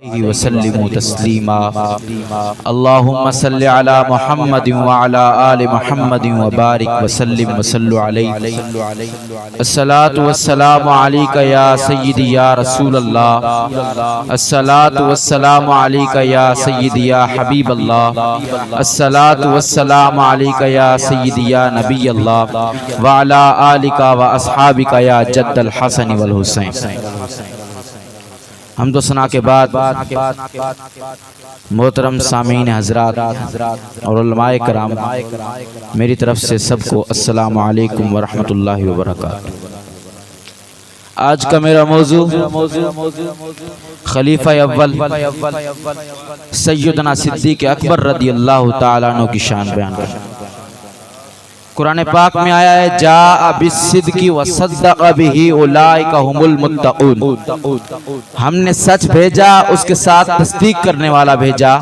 वसल्लिमु तस्लीमा। अल्लाहुम्मा सल्लि अला मुहम्मद व अला आलि मुहम्मद व बारिक वसल्लिम वसल्लु अलैहि। अस्सलातु वस्सलामु अलैका या सय्यदी या रसूल अल्लाह। अस्सलातु वस्सलामु अलैका या सय्यदी या हबीब अल्लाह। अस्सलातु वस्सलामु अलैका या सय्यदी या नबी अल्लाह व अला आलिका व अस्हाबिका या जद्दल हसन वल हुसैन। हम तो सना के बाद मोहतरम सामीन हजरात और उलमाए कराम, मेरी तरफ से सबको अस्सलामु अलैकुम व रहमतुल्लाहि व बरकातुहू। आज का मेरा मौजू खलीफा अव्वल सैयदना सिद्दीक़ अकबर रदी अल्लाह तआला अन्हु की शान बयान करना। कुरान पाक में आया है, जा बिस्सिद्क़ि व सद्दक़ बिही उलाइका हुमुल मुत्तक़ून। हमने सच भेजा, उसके साथ तस्दीक करने वाला भेजा।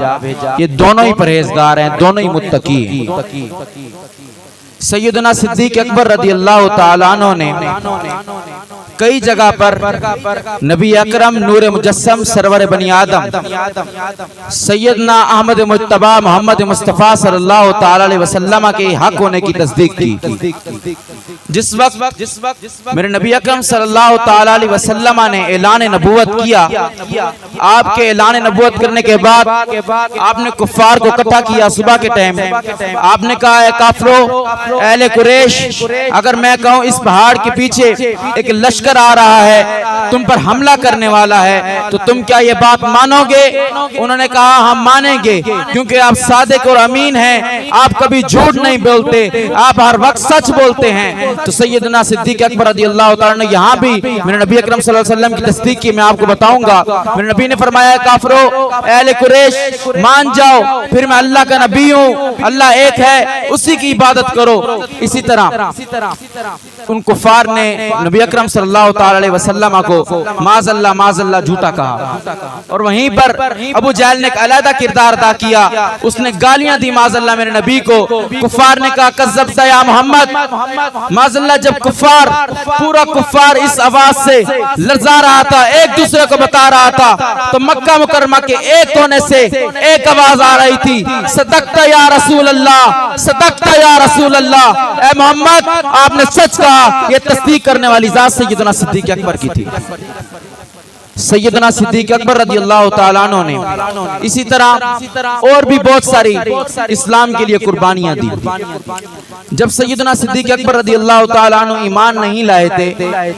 ये दोनों ही परहेजगार हैं, दोनों ही मुत्तकी हैं। सैयदना सिद्दीक़ अकबर रदी अल्लाह तआला अन्हु ने कई जगह पर नबी अकरम नूर मुजस्सम सरवर बनी आदम सैयदना अहमद मुज्तबा मोहम्मद मुस्तफ़ा सल्लल्लाहु तआला अलैहि वसल्लम के हक होने की तस्दीक की। जिस वक्त मेरे नबी अकरम सल्लल्लाहु तआला अलैहि वसल्लम ने ऐलान नबूवत किया, आपके ऐलान नबूवत करने के बाद आपने कुफ्फार को इकट्ठा किया। सुबह के टाइम आपने कहा है, काफिरों, अहले कुरैश, अगर मैं कहूं इस पहाड़ के पीछे एक लश्कर आ रहा है, तुम पर हमला करने वाला है, तो तुम क्या ये बात मानोगे? उन्होंने कहा, हम मानेंगे, क्योंकि आप सादिक और अमीन हैं, आप कभी झूठ नहीं बोलते, आप हर वक्त सच बोलते हैं। तो सैयदना सिद्दीक़ अकबर रज़ी अल्लाह तआला ने यहाँ भी मेरे नबी अकरम सल्लल्लाहु अलैहि वसल्लम की तस्दीक की। मैं आपको बताऊंगा, मेरे नबी ने फरमाया, काफिरों, अहले कुरैश, मान जाओ, फिर मैं अल्लाह का नबी हूँ, अल्लाह एक है, उसी की इबादत करो। इसी तरह उन कुफार ने नबी अकरम सल्लल्लाहु तआला अलैहि वसल्लम को माज़अल्लाह झूठा कहा। और वहीं पर अबू जहल ने एक अलग किरदार अदा किया, उसने गालियां दी माज़अल्लाह मेरे नबी को। कुफार ने कहा, कज़्ज़ब्ता या मोहम्मद। माज़अल्लाह जब पूरा कुफार इस आवाज से लर्जा रहा था, एक दूसरे को बता रहा था, तो मक्का मुकर्रमा के एक कोने से एक आवाज आ रही थी, सदक़्ता या रसूल अल्लाह, सदक़्ता या रसूल अल्लाह, ए मोहम्मद, आपने सच कहा। ये तस्दीक करने वाली जात सैयदना सिद्दीक़ अकबर की थी। सैयदना सिद्दीक़ अकबर रज़ी अल्लाह तआला अन्हु ने इसी तरह और भी बहुत सारी इस्लाम के लिए कुर्बानियां दी। जब सैयदना सिद्दीक़ अकबर रज़ी अल्लाह तआला अन्हु ईमान नहीं लाए थे,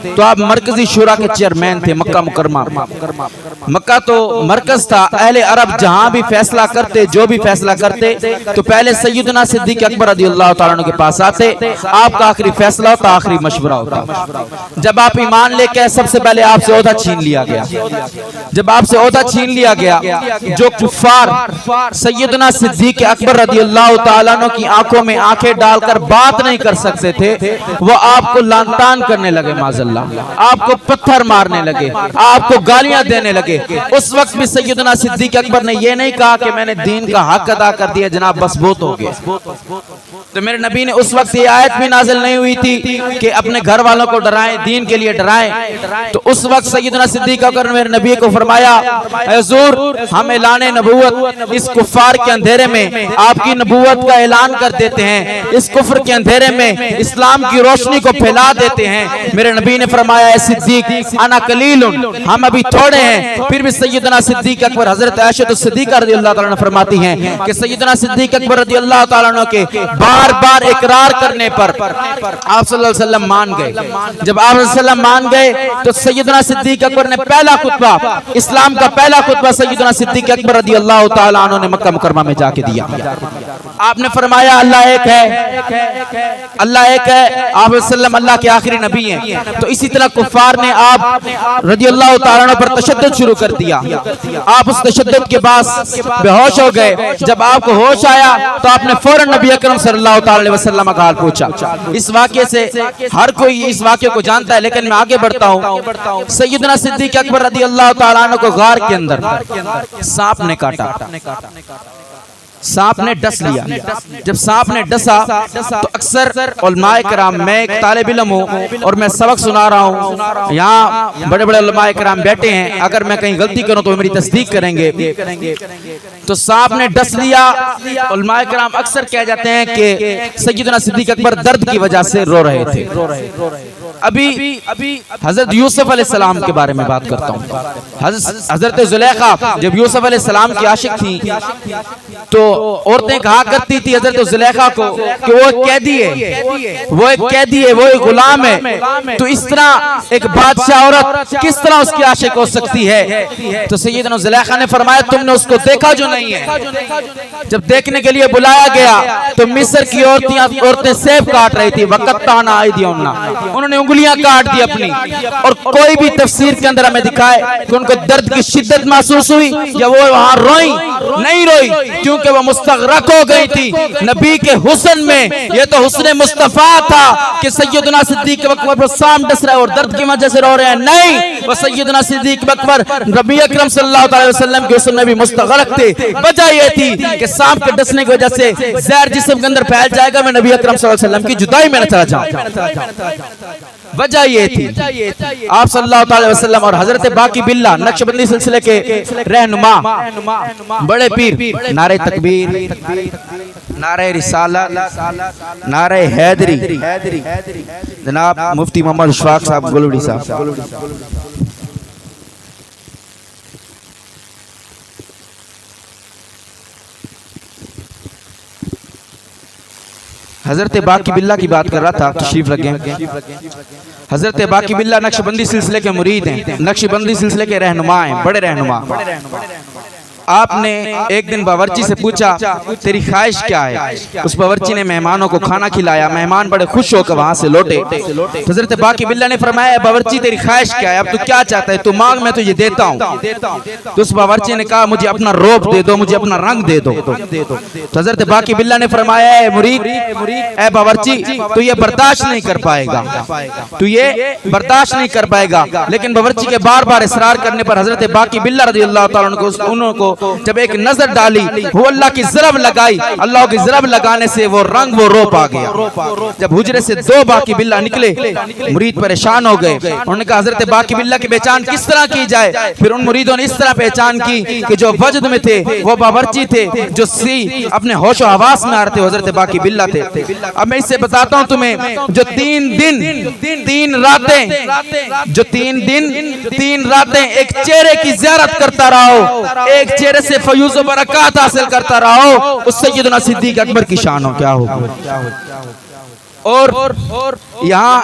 तो आप मरकजी शूरा के चेयरमैन थे मक्का मुकर्रमा। मक्का तो मरकज था, अहले अरब जहां भी फैसला करते, जो भी फैसला करते, तो पहले सैयदना सिद्दीक़ अकबर रज़ी अल्लाह तआला अन्हु के पास आते। आपका आखिरी फैसला होता, आखिरी मशवरा होता। जब आप ईमान लेके सबसे पहले आपसे ओहदा छीन लिया गया। जब आपसे ओहदा छीन लिया गया, जो कुफ्फार सैयदना सिद्दीक़ अकबर रज़ी अल्लाह तआला अन्हु की आंखों में आंखें डालकर बात नहीं कर सकते थे, वो आपको लानतान करने लगे, माज़अल्लाह, आपको पत्थर मारने लगे, आपको गालियां देने लगे। उस वक्त भी सैयदना सिद्दीक़ अकबर ने यह नहीं कहा कि मैंने दीन का हक अदा कर दिया जनाब, बस बहुत हो गया। तो मेरे नबी ने उस वक्त ये आयत भी नाज़िल नहीं हुई थी कि अपने घर वालों को डराएं, दीन के लिए डराएं। तो उस वक्त सैयदना सिद्दीक़ अकबर मेरे नबी को फरमाया, हुजूर, हम ऐलान नबूवत इस कुफ्फार के अंधेरे में आपकी नबूवत का ऐलान कर देते हैं, इस कुफ्र के अंधेरे में इस्लाम की रोशनी को फैला देते हैं। मेरे नबी ने फरमाया, सिद्दीक़ अना कलीलुन, हम अभी थोड़े हैं। फिर भी सैयदना सिद्दीक़ अकबर, हजरत आयशा सिद्दीक़ा रज़ी अल्लाह तआला फरमाती हैं कि सैयदना सिद्दीक़ अकबर रज़ी अल्लाह तआला के बार इकरार करने पर आप सल्लल्लाहु अलैहि वसल्लम मान गए। जब आप सल्लल्लाहु अलैहि वसल्लम मान गए, तो सैयदना सिद्दीक़ अकबर ने पहला खुतबा, इस्लाम का पहला खुतबा सैयदना सिद्दीक़ अकबर रज़ी अल्लाह तआला अन्हु ने मक्का मुकर्रमा में जाके दिया। आपने फरमाया, अल्लाह एक है, अल्लाह एक है, आप सल्लम अल्लाह के आखिरी नबी हैं। तो इसी तरह कुफ्फार ने आप रज़ी अल्लाह तआला अन्हु पर तशद्दुद शुरू कर दिया। आप उस तशद्दुद के बाद बेहोश हो गए। जब आपको होश आया, तो आपने फौरन नबी अकरम सल्लल्लाहु अलैहि वसल्लम का हाल पूछा। इस वाक़े से हर कोई इस वाक़े को जानता है, लेकिन मैं आगे बढ़ता हूँ। सैयदना सिद्दीक़ अकबर रज़ी अल्लाह तआला अन्हु को गार के अंदर सांप ने काटा। सांप ने डस लिया। जब सांप ने डसा तो अक्सर उलमाए कराम, मैं एक तालिब इल्म हूँ और मैं सबक सुना रहा हूँ, यहाँ बड़े बड़े उलमाए कराम बैठे हैं, अगर मैं कहीं गलती करूँ तो मेरी तस्दीक करेंगे। तो सांप ने डस लिया। उलमाए कराम अक्सर कह जाते हैं कि सैयदना सिद्दीक अकबर दर्द की वजह से रो रहे थे। अभी हजरत यूसुफ अलैहिस्सलाम के बारे में बात करता हूँ। हजरत जुलेखा जब यूसुफ अलैहिस्सलाम की आशिक थी तो औरतें कहा करती थी हजरत जुलेखा को कि वो एक कैदी है, वो एक कैदी है, वो एक गुलाम है, तो इस तरह एक बादशाह औरत किस तरह उसकी आशिक हो सकती है। तो सैयदना जुलेखा ने फरमाया तुमने उसको देखा जो नहीं है। जब देखने के लिए बुलाया गया तो मिस्र की औरतें सेब काट रही थी, वक़त्ताना आयदियुन्ना, उन्होंने उंगलियां काट दी अपनी। और कोई भी तफसीर के अंदर हमें दिखाए कि उनको दर्द की शिद्दत महसूस हुई या वो वहां रोई, नहीं रोई, क्योंकि वो मुस्तगरक हो गई थी नबी के हुस्न में। ये तो हुस्न मुस्तफा था कि सैयदना सिद्दीक अकबर सांप डस रहा है और दर्द की वजह से रो रहे हैं, नहीं, वो सैयदना सिद्दीक अकबर नबी अकरम सल्लल्लाहु अलैहि वसल्लम के हुस्न में भी मुस्तगरक थे। वजह ये थी कि सांप के डसने की वजह से जहर जिस्म के अंदर फैल जाएगा, मैं नबी अकरम सल्लल्लाहु अलैहि वसल्लम की जुदाई में न चला जाऊं। वजह ये थी आप सल्लल्लाहु अलैहि वसल्लम और हजरत बाकी बिल्ला नक्शबंदी सिलसिले के रहनुमा बड़े पीर, नारे तकबीर, नारे रिसालत, नारे हैदरी, जनाब मुफ्ती मोहम्मद इशफाक साहब गोलवड़ी साहब। हजरत बाकी बिल्ला की बात कर रहा था, तशरीफ रखें। हजरत बाकी बिल्ला नक्शबंदी सिलसिले के मुरीद हैं, नक्शबंदी सिलसिले के रहनुमा हैं, बड़े रहनुमा। आपने एक दिन बावर्ची से पूछा तेरी ख्वाहिश क्या है। उस बावर्ची ने मेहमानों को खाना खिलाया, मेहमान बड़े खुश होकर वहां से लौटे। हजरत बाकी बिल्ला ने फरमाया बावर्ची तेरी ख्वाहिश क्या है, अब तू क्या चाहता है, तू मांग, मैं तुझे देता हूँ। तो उस बावर्ची ने कहा मुझे अपना रोब दे दो, मुझे अपना रंग दे दो। तो हजरत बाकी बिल्ला ने फरमाया मुरीद, ए बावर्ची तू ये बर्दाश्त नहीं कर पाएगा, तू ये बर्दाश्त नहीं कर पाएगा। लेकिन बावर्ची के बार बार इसरार करने पर हजरत बाकी बिल्ला रज़ियल्लाहु ताला अन्हु को जब एक नजर डाली, वो अल्लाह की ज़रब लगाई, अल्लाह की ज़रब लगाने से वो रंग वो रोप आ गया। जब हुजरे से दो बाकी बिल्ला निकले, मुरीद परेशान हो गए। उन्होंने कहा हजरत बाकी बिल्ला की पहचान किस तरह की जाए। फिर उन मुरीदों ने इस तरह पहचान की कि जो वजद में थे वो बावर्ची थे, जो अपने होश और हवास में आ रहे थे हजरत बाकी बिल्ला थे। अब मैं इससे बताता हूँ तुम्हें, जो 3 दिन 3 रातें, जो 3 दिन 3 रातें एक चेहरे की ज़ियारत करता रहो, एक चेहरे से फयूज़ व बरकत हासिल करता रहो, उस सैयदना सिद्दीक अकबर की शान हो क्या हो। और यहाँ